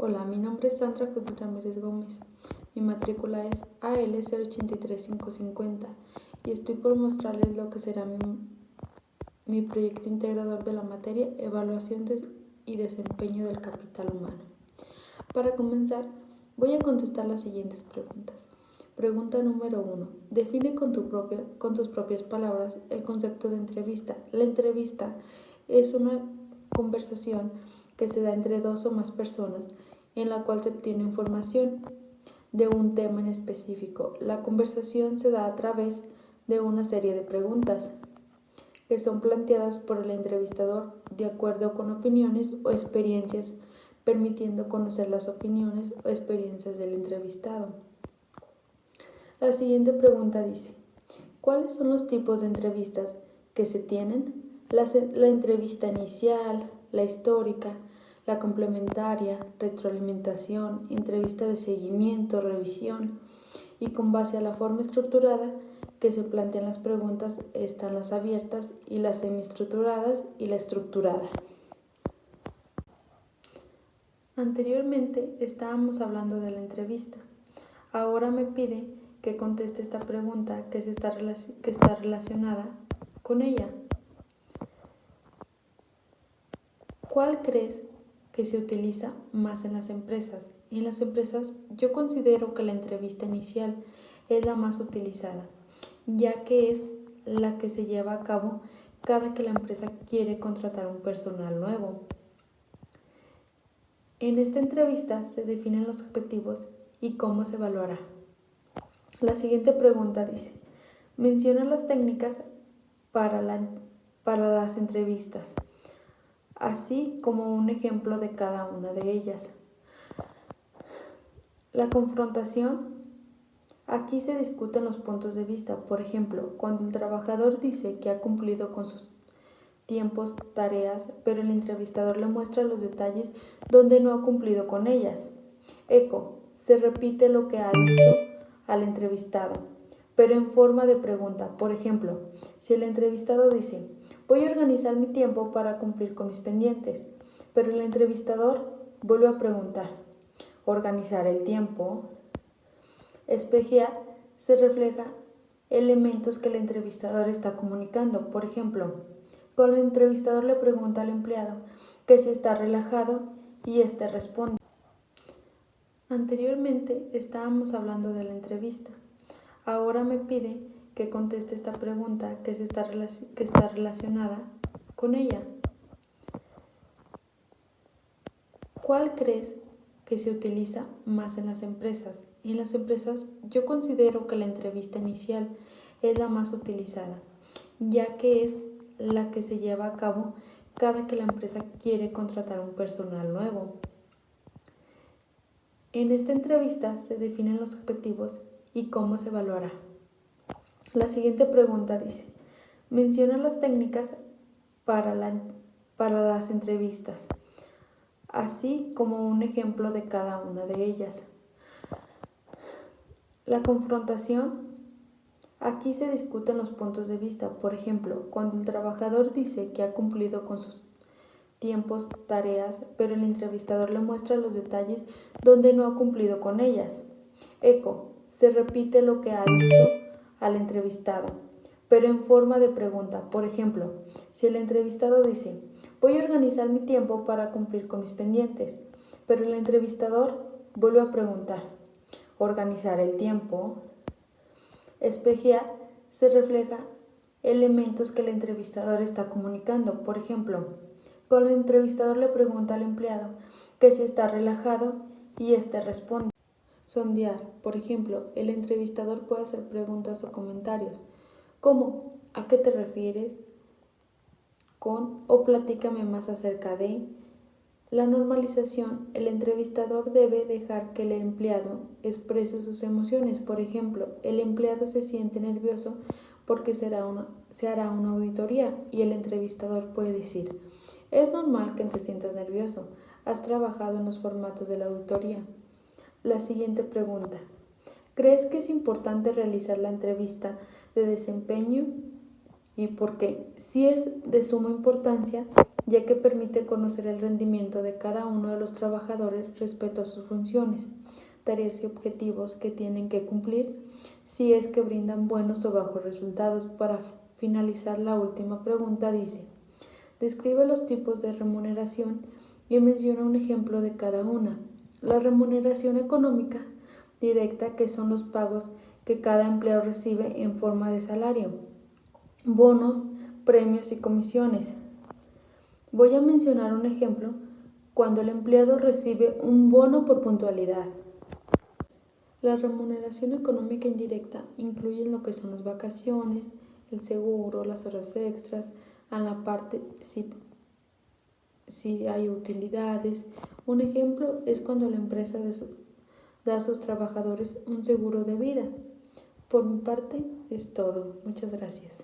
Hola, mi nombre es Sandra Judith Ramírez Gómez. Mi matrícula es AL083550 y estoy por mostrarles lo que será mi proyecto integrador de la materia Evaluación y Desempeño del Capital Humano. Para comenzar, voy a contestar las siguientes preguntas. Pregunta número 1. Define con tus propias palabras el concepto de entrevista. La entrevista es una conversación que se da entre dos o más personas en la cual se obtiene información de un tema en específico. La conversación se da a través de una serie de preguntas que son planteadas por el entrevistador de acuerdo con opiniones o experiencias, permitiendo conocer las opiniones o experiencias del entrevistado. La siguiente pregunta dice: ¿cuáles son los tipos de entrevistas que se tienen? La entrevista inicial, la histórica, la complementaria, retroalimentación, entrevista de seguimiento, revisión, y con base a la forma estructurada que se plantean las preguntas están las abiertas y las semiestructuradas y la estructurada. Anteriormente estábamos hablando de la entrevista. Ahora me pide que conteste esta pregunta que está relacionada con ella. ¿Cuál crees que se utiliza más en las empresas? En las empresas yo considero que la entrevista inicial es la más utilizada, ya que es la que se lleva a cabo cada que la empresa quiere contratar un personal nuevo. En esta entrevista se definen los objetivos y cómo se evaluará. La siguiente pregunta dice: menciona las técnicas para las entrevistas, así como un ejemplo de cada una de ellas. La confrontación. Aquí se discuten los puntos de vista. Por ejemplo, cuando el trabajador dice que ha cumplido con sus tiempos, tareas, pero el entrevistador le muestra los detalles donde no ha cumplido con ellas. Eco. Se repite lo que ha dicho al entrevistado, pero en forma de pregunta. Por ejemplo, si el entrevistado dice: voy a organizar mi tiempo para cumplir con mis pendientes, pero el entrevistador vuelve a preguntar: ¿organizar el tiempo? Espejear. Se refleja elementos que el entrevistador está comunicando. Por ejemplo, cuando el entrevistador le pregunta al empleado que si está relajado y éste responde. Anteriormente estábamos hablando de la entrevista. Ahora me pide que conteste esta pregunta que está relacionada con ella. ¿Cuál crees que se utiliza más en las empresas? En las empresas yo considero que la entrevista inicial es la más utilizada, ya que es la que se lleva a cabo cada que la empresa quiere contratar un personal nuevo. En esta entrevista se definen los objetivos y cómo se evaluará. La siguiente pregunta dice: menciona las técnicas para las entrevistas, así como un ejemplo de cada una de ellas. La confrontación. Aquí se discuten los puntos de vista. Por ejemplo, cuando el trabajador dice que ha cumplido con sus tiempos, tareas, pero el entrevistador le muestra los detalles donde no ha cumplido con ellas. Eco. Se repite lo que ha dicho al entrevistado, pero en forma de pregunta. Por ejemplo, si el entrevistado dice: voy a organizar mi tiempo para cumplir con mis pendientes, pero el entrevistador vuelve a preguntar: ¿organizar el tiempo? Espejear. Se refleja elementos que el entrevistador está comunicando. Por ejemplo, cuando el entrevistador le pregunta al empleado que si está relajado y éste responde. Sondear. Por ejemplo, el entrevistador puede hacer preguntas o comentarios como: ¿a qué te refieres con? O platícame más acerca de. La normalización. El entrevistador debe dejar que el empleado exprese sus emociones. Por ejemplo, el empleado se siente nervioso porque se hará una auditoría y el entrevistador puede decir: es normal que te sientas nervioso, has trabajado en los formatos de la auditoría. La siguiente pregunta: ¿crees que es importante realizar la entrevista de desempeño? ¿Y por qué? Si es de suma importancia, ya que permite conocer el rendimiento de cada uno de los trabajadores respecto a sus funciones, tareas y objetivos que tienen que cumplir, si es que brindan buenos o bajos resultados. Para finalizar, la última pregunta dice: describe los tipos de remuneración y menciona un ejemplo de cada una. La remuneración económica directa, que son los pagos que cada empleado recibe en forma de salario, bonos, premios y comisiones. Voy a mencionar un ejemplo cuando el empleado recibe un bono por puntualidad. La remuneración económica indirecta incluye lo que son las vacaciones, el seguro, las horas extras, a la parte si hay utilidades. Un ejemplo es cuando la empresa da a sus trabajadores un seguro de vida. Por mi parte es todo. Muchas gracias.